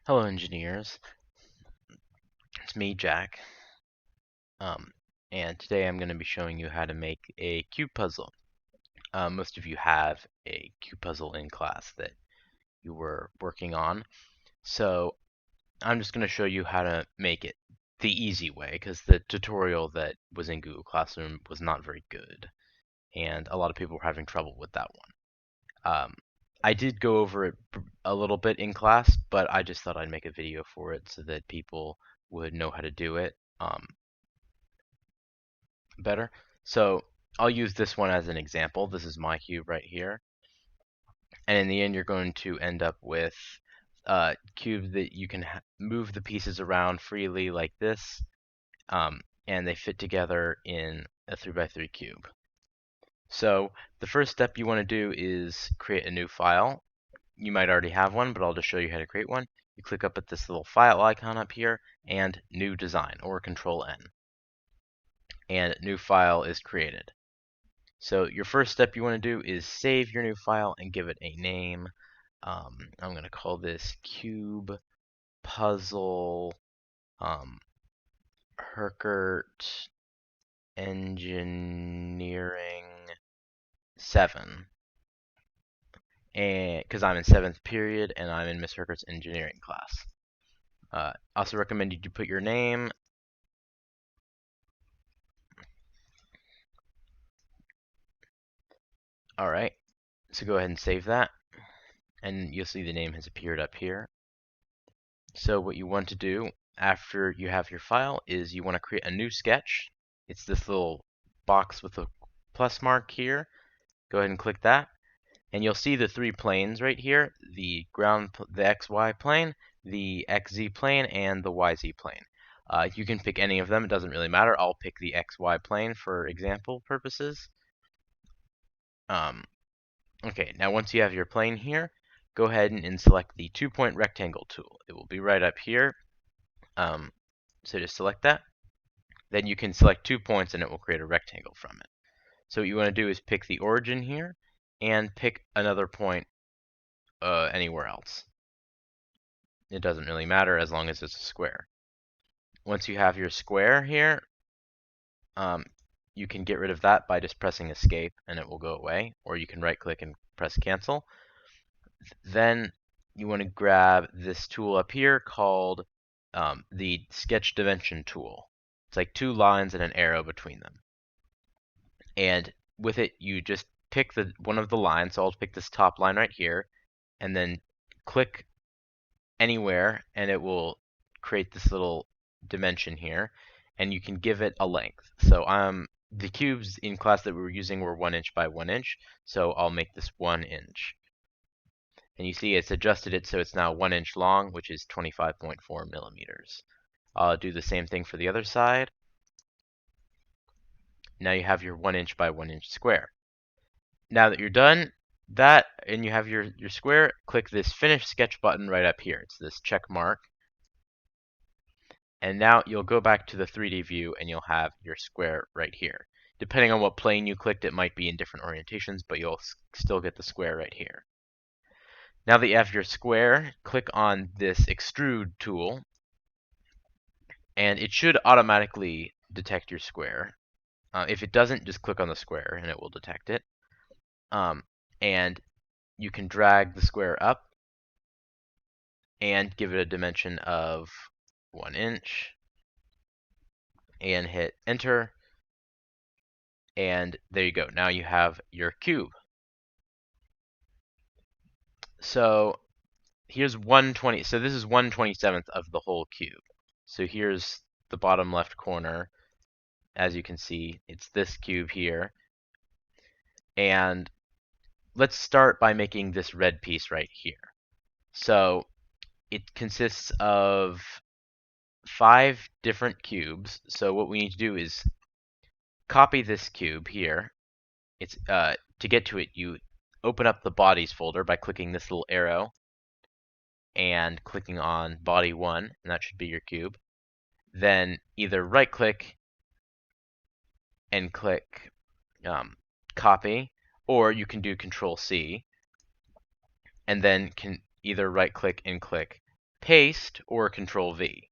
Hello, engineers. It's me, Jack. Um, and today I'm going to be showing you how to make a cube puzzle. Most of you have a cube puzzle in class that you were working on. So I'm just going to show you how to make it the easy way, because the tutorial that was in Google Classroom was not very good, and a lot of people were having trouble with that one. I did go over it a little bit in class, but I just thought I'd make a video for it so that people would know how to do it. Better. So I'll use this one as an example. This is my cube right here. And in the end, you're going to end up with a cube that you can move the pieces around freely like this. And they fit together in a 3x3 cube. So the first step you want to do is create a new file. You might already have one, but I'll just show you how to create one. You click up at this little file icon up here and new design, or Control N. And new file is created. So your first step you want to do is save your new file and give it a name. I'm going to call this Cube Puzzle Herkert Engineering 7. And because I'm in 7th period and I'm in Miss Herkert's engineering class. Also recommend you put your name. Alright, so go ahead and save that. And you'll see the name has appeared up here. So what you want to do after you have your file is you want to create a new sketch. It's this little box with a plus mark here. Go ahead and click that. And you'll see the three planes right here, the XY plane, the XZ plane, and the YZ plane. You can pick any of them, it doesn't really matter. I'll pick the XY plane for example purposes. Okay, now once you have your plane here, go ahead and select the 2-point rectangle tool. It will be right up here. So just select that. Then you can select 2 points and it will create a rectangle from it. So what you want to do is pick the origin here and pick another point anywhere else. It doesn't really matter as long as it's a square. Once you have your square here, you can get rid of that by just pressing escape and it will go away, or you can right click and press cancel. Then you want to grab this tool up here called the sketch dimension tool. It's like 2 lines and an arrow between them. And with it, you just pick one of the lines. So I'll pick this top line right here, and then click anywhere, and it will create this little dimension here, and you can give it a length. So the cubes in class that we were using were 1 inch by 1 inch, so I'll make this 1 inch. And you see it's adjusted it so it's now 1 inch long, which is 25.4 millimeters. I'll do the same thing for the other side. Now you have your 1 inch by 1 inch square. Now that you're done that and you have your square, click this Finish Sketch button right up here. It's this check mark. And now you'll go back to the 3D view and you'll have your square right here. Depending on what plane you clicked, it might be in different orientations, but you'll still get the square right here. Now that you have your square, click on this Extrude tool, and it should automatically detect your square. If it doesn't, just click on the square and it will detect it. And you can drag the square up and give it a dimension of 1 inch and hit enter, and there you go. Now you have your cube. So here's 120. So this is 1/27th of the whole cube. So here's the bottom left corner. As you can see, it's this cube here. And let's start by making this red piece right here. So it consists of 5 different cubes. So what we need to do is copy this cube here. It's to get to it, you open up the bodies folder by clicking this little arrow and clicking on body 1, and that should be your cube. Then either right click and click copy, or you can do Control C, and then can either right click and click paste or Control V.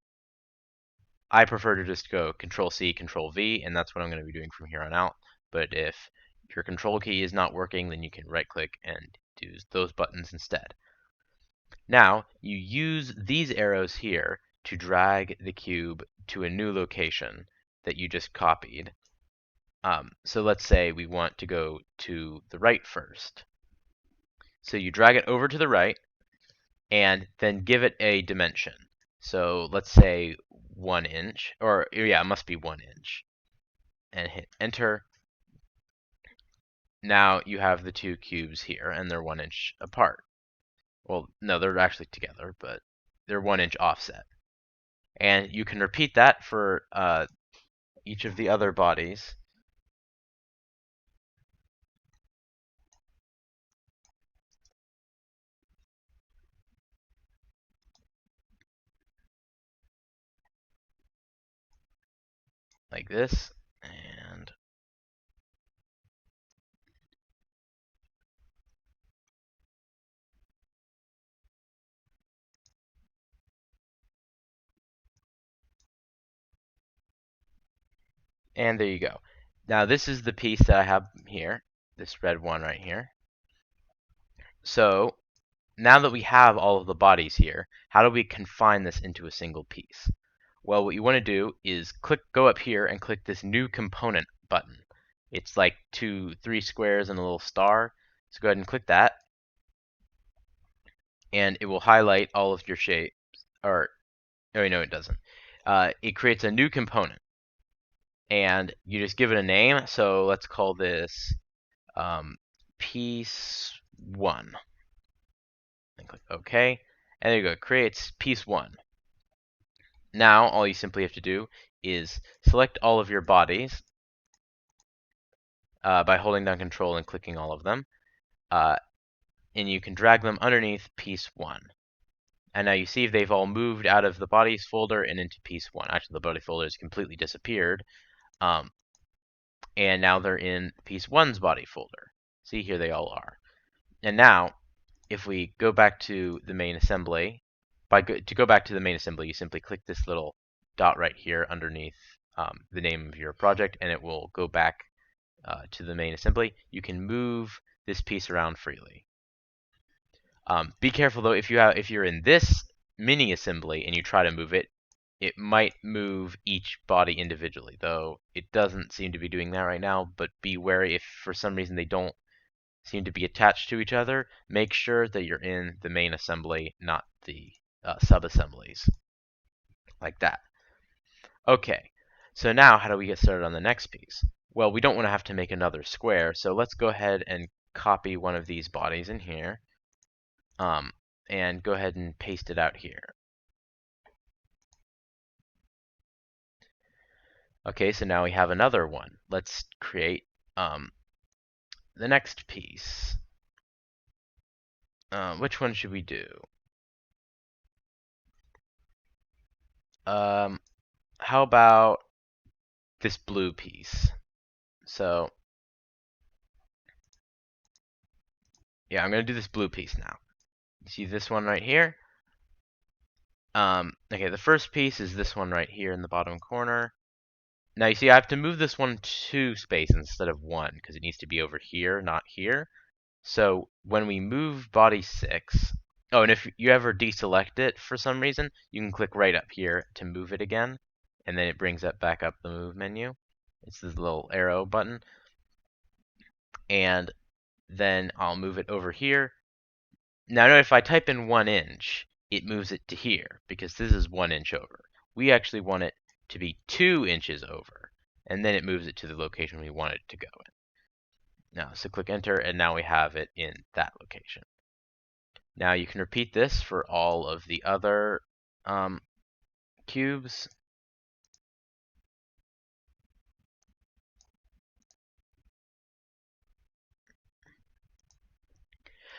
I prefer to just go Control C, Control V, and that's what I'm going to be doing from here on out. But if your Control key is not working, then you can right click and do those buttons instead. Now, you use these arrows here to drag the cube to a new location that you just copied. So let's say we want to go to the right first. So you drag it over to the right and then give it a dimension. So let's say 1 inch, or yeah, it must be 1 inch. And hit enter. Now you have the two cubes here and they're 1 inch apart. Well, no, they're actually together, but they're 1 inch offset. And you can repeat that for each of the other bodies. Like this, and there you go. Now this is the piece that I have here, this red one right here. So now that we have all of the bodies here, how do we confine this into a single piece? Well, what you want to do is go up here and click this new component button. It's like 3 squares and a little star. So go ahead and click that, and it will highlight all of your shapes. Or, oh no, it doesn't. It creates a new component, and you just give it a name. So let's call this piece 1. And click OK. And there you go. It creates piece 1. Now, all you simply have to do is select all of your bodies by holding down Control and clicking all of them. And you can drag them underneath piece 1. And now you see they've all moved out of the bodies folder and into piece 1. Actually, the body folder has completely disappeared. And now they're in piece 1's body folder. See, here they all are. And now, if we go back to the main assembly, to go back to the main assembly, you simply click this little dot right here underneath the name of your project, and it will go back to the main assembly. You can move this piece around freely. Be careful though, if you're in this mini assembly and you try to move it, it might move each body individually, though it doesn't seem to be doing that right now. But be wary if for some reason they don't seem to be attached to each other. Make sure that you're in the main assembly, not the sub-assemblies, like that. Okay, so now how do we get started on the next piece? Well, we don't want to have to make another square, so let's go ahead and copy one of these bodies in here, and go ahead and paste it out here. Okay, so now we have another one. Let's create the next piece. Which one should we do? How about this blue piece? So, yeah, I'm going to do this blue piece now. You see this one right here? Okay, the first piece is this one right here in the bottom corner. Now you see I have to move this one 2 spaces instead of 1 because it needs to be over here, not here. So when we move body 6, oh, and if you ever deselect it for some reason, you can click right up here to move it again, and then it brings it back up the move menu. It's this little arrow button. And then I'll move it over here. Now note if I type in 1 inch, it moves it to here because this is 1 inch over. We actually want it to be 2 inches over, and then it moves it to the location we want it to go in. Now, so click enter, and now we have it in that location. Now you can repeat this for all of the other cubes.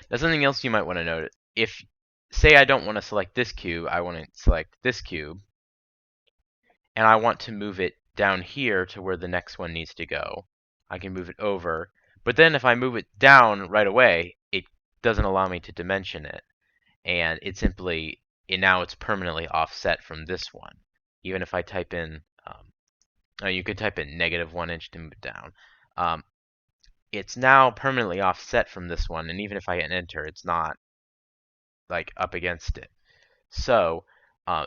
Now something else you might want to note, if, say I don't want to select this cube, I want to select this cube, and I want to move it down here to where the next one needs to go, I can move it over. But then if I move it down right away, it doesn't allow me to dimension it. And it simply now it's permanently offset from this one. Even if I type in, you could type in -1 inch to move it down. It's now permanently offset from this one, and even if I hit enter, it's not like up against it. So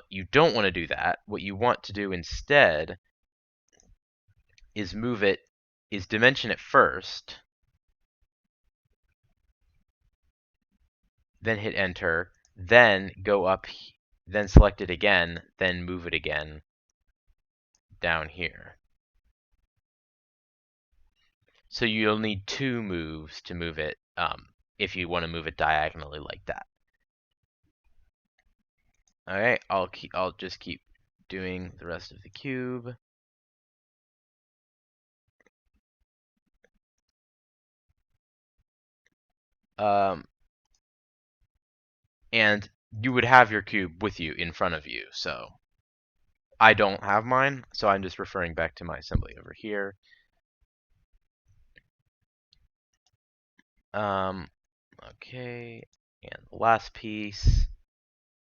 you don't want to do that. What you want to do instead is dimension it first, then hit enter, then go up, then select it again, then move it again down here. So you'll need 2 moves to move it if you want to move it diagonally like that. Alright, I'll just keep doing the rest of the cube. And you would have your cube with you in front of you, so I don't have mine, so I'm just referring back to my assembly over here. Okay, and the last piece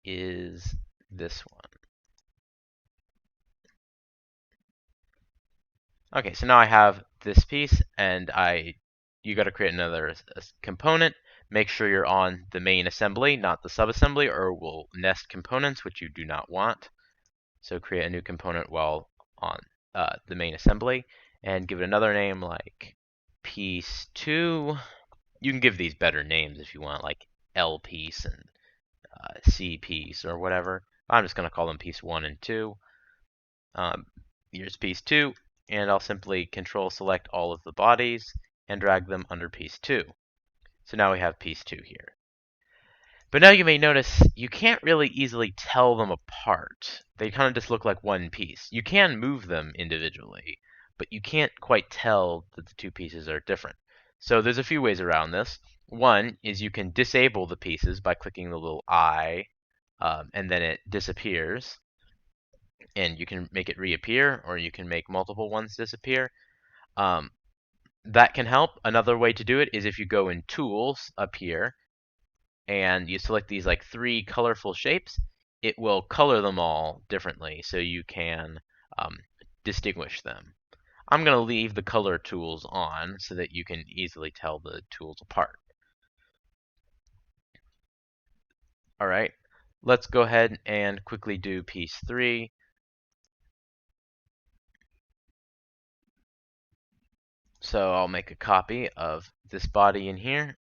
is this one. Okay, so now I have this piece, and you got to create another component. Make sure you're on the main assembly, not the subassembly, or it will nest components, which you do not want. So create a new component while on the main assembly, and give it another name like piece 2. You can give these better names if you want, like L piece and C piece or whatever. I'm just going to call them piece 1 and 2. Here's piece 2, and I'll simply control select all of the bodies and drag them under piece 2. So now we have piece 2 here. But now you may notice you can't really easily tell them apart. They kind of just look like one piece. You can move them individually, but you can't quite tell that the 2 pieces are different. So there's a few ways around this. One is you can disable the pieces by clicking the little eye, and then it disappears. And you can make it reappear, or you can make multiple ones disappear. That can help. Another way to do it is if you go in Tools up here, and you select these like 3 colorful shapes, it will color them all differently so you can distinguish them. I'm going to leave the color tools on so that you can easily tell the tools apart. Alright, let's go ahead and quickly do piece 3. So I'll make a copy of this body in here.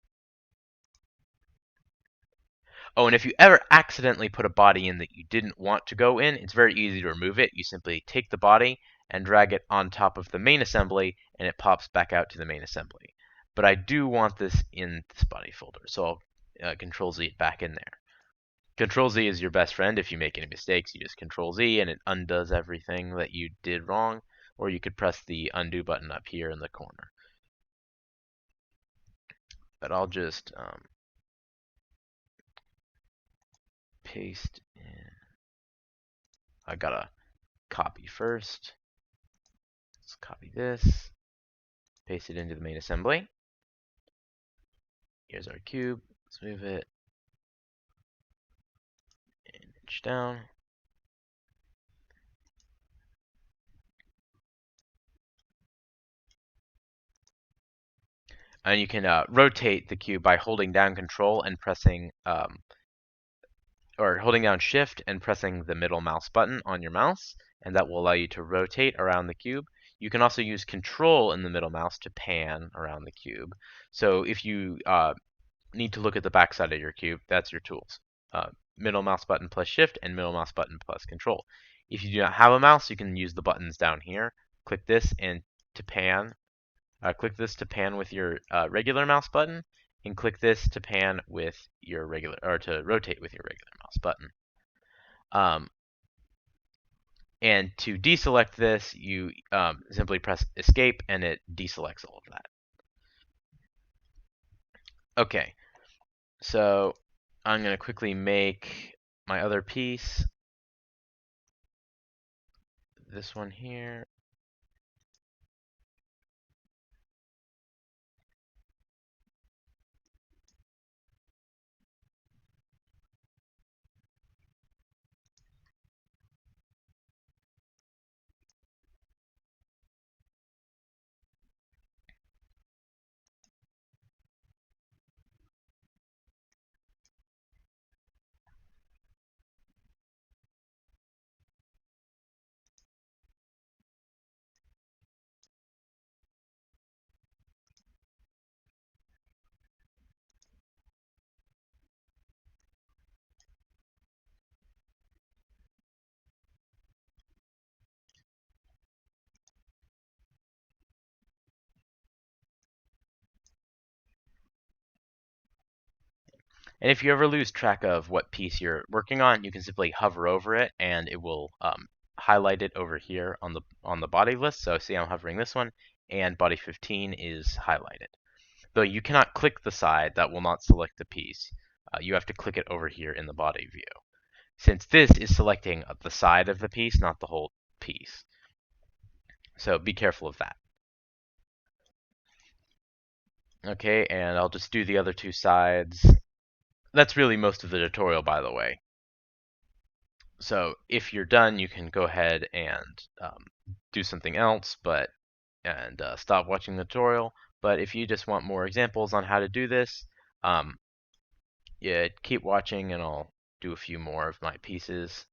Oh, and if you ever accidentally put a body in that you didn't want to go in, it's very easy to remove it. You simply take the body and drag it on top of the main assembly, and it pops back out to the main assembly. But I do want this in this body folder, so I'll Control Z it back in there. Control Z is your best friend. If you make any mistakes, you just Control Z and it undoes everything that you did wrong, or you could press the undo button up here in the corner. But I'll just paste in. I gotta copy first. Let's copy this, paste it into the main assembly. Here's our cube. Let's move it an inch down. And you can rotate the cube by holding down Control and pressing, or holding down Shift and pressing the middle mouse button on your mouse, and that will allow you to rotate around the cube. You can also use Control in the middle mouse to pan around the cube. So if you need to look at the back side of your cube, that's your tools. Middle mouse button plus Shift and middle mouse button plus Control. If you do not have a mouse, you can use the buttons down here. Click this and to pan. Click this to pan with your regular mouse button, and click this to pan with your regular, or to rotate with your regular mouse button. And to deselect this, you simply press Escape, and it deselects all of that. Okay, so I'm going to quickly make my other piece. This one here. And if you ever lose track of what piece you're working on, you can simply hover over it and it will highlight it over here on the body list. So see, I'm hovering this one, and body 15 is highlighted. Though you cannot click the side, that will not select the piece. You have to click it over here in the body view, since this is selecting the side of the piece, not the whole piece. So be careful of that. Okay, and I'll just do the other two sides. That's really most of the tutorial, by the way. So if you're done, you can go ahead and do something else, and stop watching the tutorial. But if you just want more examples on how to do this, yeah, keep watching, and I'll do a few more of my pieces.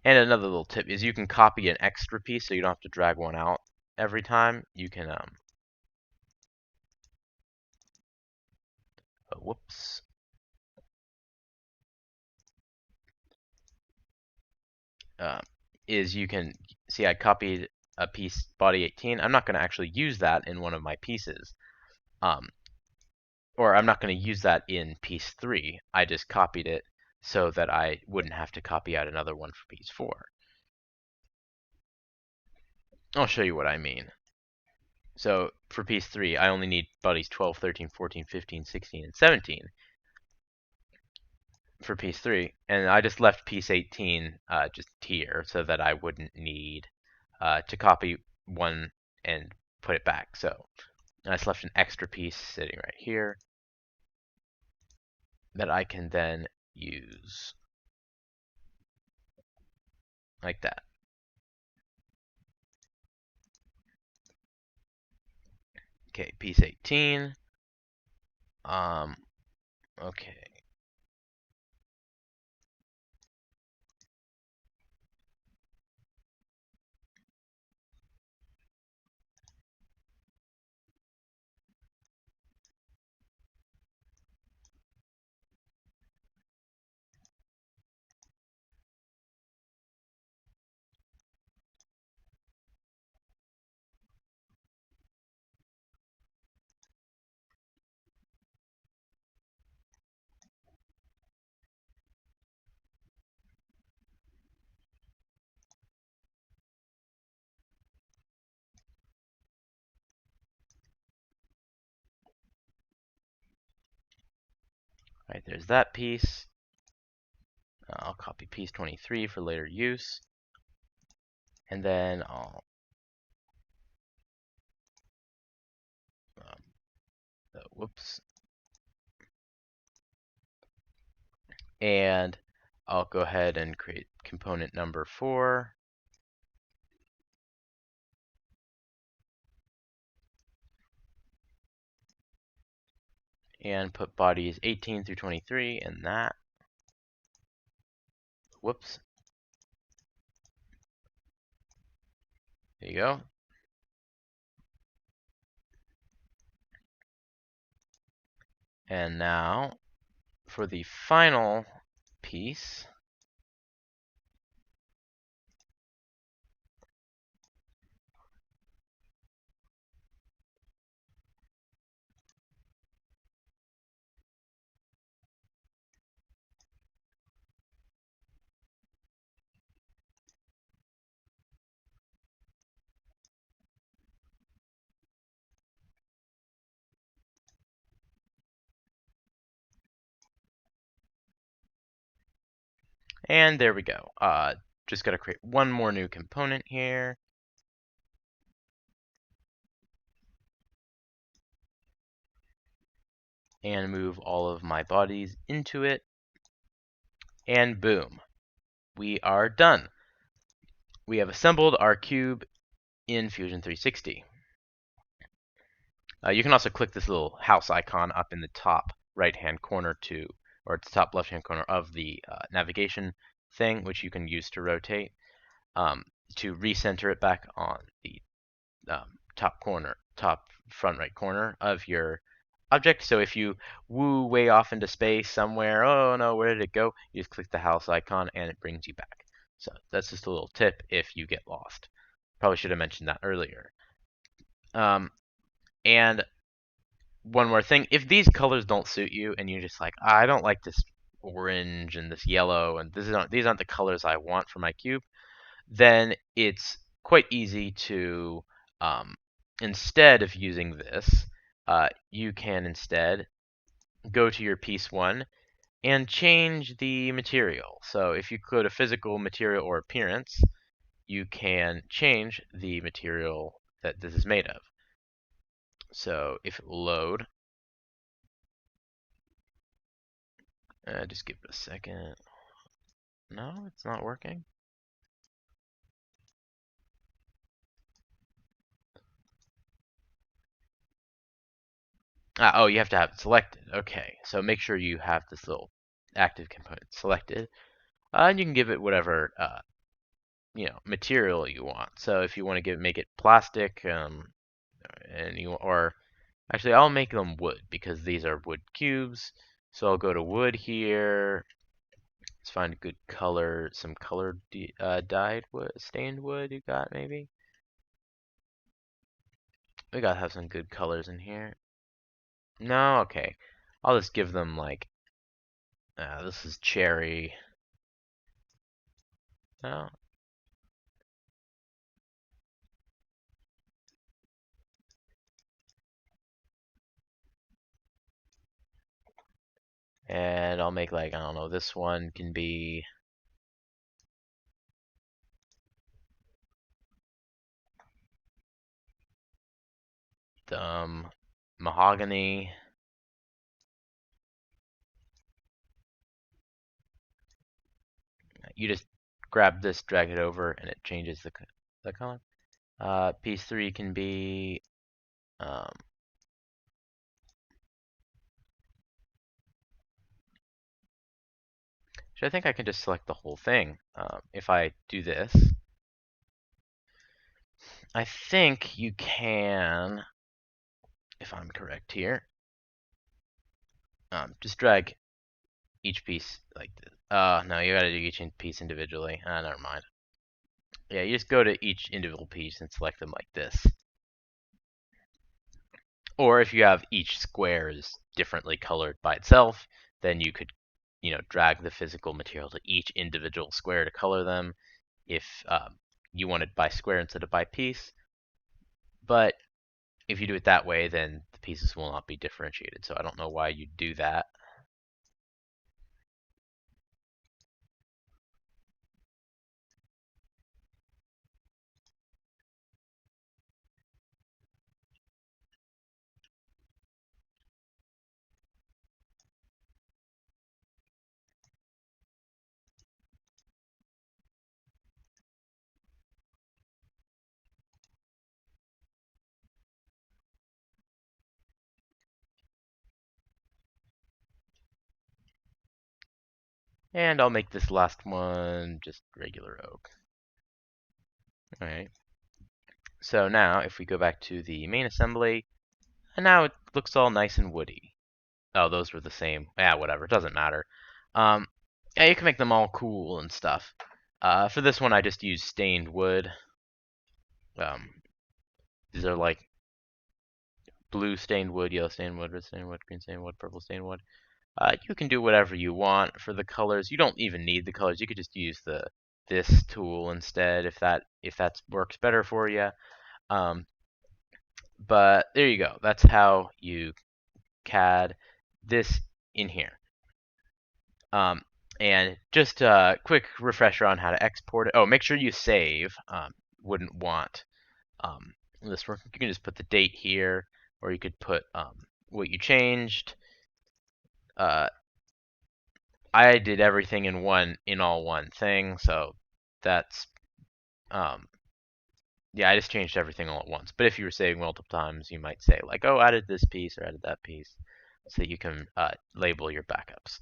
And another little tip is you can copy an extra piece so you don't have to drag one out every time. You can whoops. Is you can see I copied a piece body 18. I'm not going to actually use that in one of my pieces. Or I'm not going to use that in piece 3. I just copied it so that I wouldn't have to copy out another one for piece 4. I'll show you what I mean. So for piece 3, I only need bodies 12, 13, 14, 15, 16, and 17 for piece 3. And I just left piece 18 just here so that I wouldn't need to copy one and put it back. So I just left an extra piece sitting right here that I can then use like that. Okay, piece 18. Okay. All right, there's that piece. I'll copy piece 23 for later use. And then I'll whoops. And I'll go ahead and create component number 4. And put bodies 18 through 23 in that. Whoops. There you go. And now for the final piece, and there we go. Just got to create one more new component here. And move all of my bodies into it. And boom, we are done. We have assembled our cube in Fusion 360. You can also click this little house icon up in the top right-hand corner or it's top left-hand corner of the navigation thing, which you can use to rotate, to recenter it back on the top front right corner of your object. So if you woo way off into space somewhere, oh no, where did it go? You just click the house icon and it brings you back. So that's just a little tip if you get lost. Probably should have mentioned that earlier. And one more thing, if these colors don't suit you and you're just like, I don't like this orange and this yellow and these aren't the colors I want for my cube, then it's quite easy to, instead of using this, you can instead go to your piece one and change the material. So if you go to physical material or appearance, you can change the material that this is made of. So if it will load, just give it a second. No, it's not working. Oh, you have to have it selected. Okay, so make sure you have this little active component selected, and you can give it whatever material you want. So if you want to make it plastic, or actually I'll make them wood because these are wood cubes. So I'll go to wood here. Let's find a good color, some colored dyed wood, stained wood. You got maybe? We gotta have some good colors in here. No, okay. I'll just give them like, this is cherry. No. And I'll make like, I don't know, this one can be mahogany. You just grab this, drag it over, and it changes the color. Piece 3 can be, um, I think I can just select the whole thing. If I do this, I think you can, if I'm correct here, just drag each piece like this. No, you gotta do each piece individually. Never mind. Yeah, you just go to each individual piece and select them like this. Or if you have each square is differently colored by itself, then you could, drag the physical material to each individual square to color them if you wanted by square instead of by piece. But if you do it that way, then the pieces will not be differentiated. So I don't know why you do that. And I'll make this last one just regular oak. All right. So now if we go back to the main assembly, and now it looks all nice and woody. Oh, those were the same. Yeah, whatever. It doesn't matter. Um, yeah, you can make them all cool and stuff. For this one, I just used stained wood. These are like blue stained wood, yellow stained wood, red stained wood, green stained wood, purple stained wood. You can do whatever you want for the colors. You don't even need the colors. You could just use this tool instead if that works better for you. But there you go. That's how you CAD this in here. And just a quick refresher on how to export it. Oh, make sure you save. Wouldn't want this work. You can just put the date here, or you could put what you changed. I did everything in all one thing, so that's yeah, I just changed everything all at once. But if you were saving multiple times, you might say like, oh, added this piece or added that piece, so you can label your backups.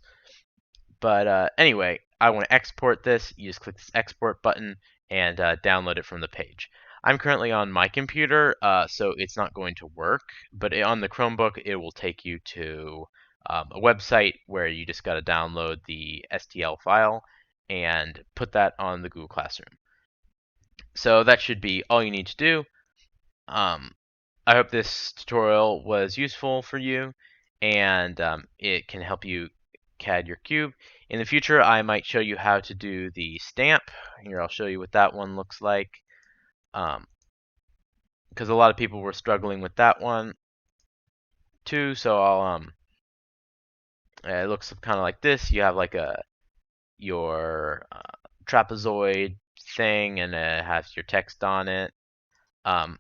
But anyway, I want to export this. You just click this export button and download it from the page. I'm currently on my computer, so it's not going to work. But on the Chromebook, it will take you to a website where you just got to download the STL file. and put that on the Google Classroom. So that should be all you need to do. I hope this tutorial was useful for you, and it can help you CAD your cube. In the future, I might show you how to do the stamp. Here, I'll show you what that one looks like. Because a lot of people were struggling with that one too, so it looks kind of like this. You have like your trapezoid thing, and it has your text on it. So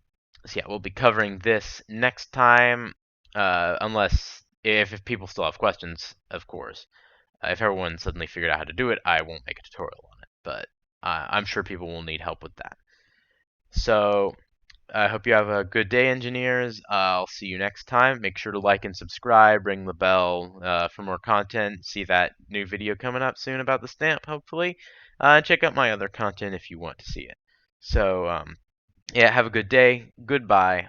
yeah, we'll be covering this next time, unless if people still have questions, of course. If everyone suddenly figured out how to do it, I won't make a tutorial on it, but I'm sure people will need help with that. So I hope you have a good day, engineers. I'll see you next time. Make sure to like and subscribe, ring the bell for more content. See that new video coming up soon about the stamp, hopefully. Check out my other content if you want to see it. So, yeah, have a good day. Goodbye.